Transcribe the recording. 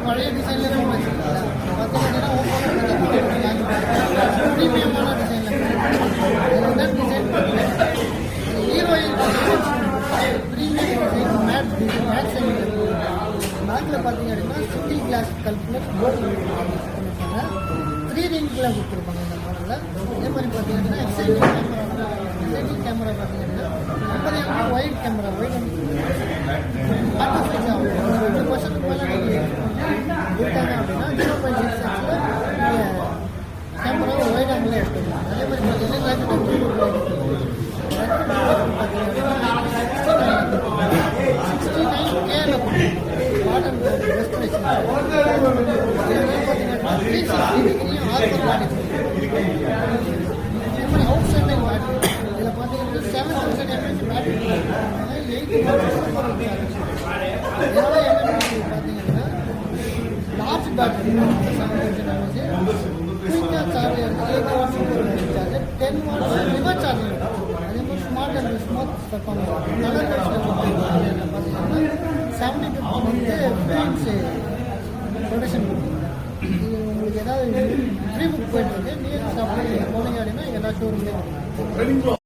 பழைய டிசைன்ல வச்சுருக்காங்க. பார்த்தீங்கன்னா ப்ரீமியமான டிசைன்ல என்ன டிசைன் பார்த்தீங்கன்னா ஹீரோயின் ப்ரீமியம் டிசைன் மேட் சைடில் பேக்கில் பார்த்தீங்க அப்படின்னா சிங்கிள் கிளாஸ் கல்குலேட் போர்டு பண்ணியிருப்பாங்க. 3 ரிங்கில் கொடுத்துருப்பாங்க இந்த மாடலில். அதே மாதிரி பார்த்தீங்கன்னா எக்ஸைட்டிங் கேமரா பார்த்தீங்கன்னா 50 MM white camera white artificial ஆகும். 2% மேலே இருக்காங்க அப்படின்னா 0.6 கேமரா ஒயிட் ஆங்கிள் எடுத்துக்கலாம். அதே மாதிரி பார்த்தீங்கன்னா மாடர்ன் ரெஸ்டரேஷன் பார்த்தீங்கன்னா 360 டிகிரியும் ஆர்த்தர் பேட்டரி. அதே மாதிரி அவுட் சைடிங் பேட்டரி இதில் பார்த்தீங்கன்னா 7000 mAh பேட்டரி 8 பார்த்தீங்கன்னா லார்ஜ் பேட்டரி 7000 mAh குயிக்காக charge charger 10 watts reverse charging. அதே மாதிரி smart and smooth performance colour பார்த்தீங்கன்னா 70 ப்ரொடக்ஷன் இது உங்களுக்கு ஏதாவது ஃப்ரீ புக் போயிட்டு இருக்கு. நீங்கள் போனீங்க அப்படின்னா எல்லா ஷோரூம்லேயும்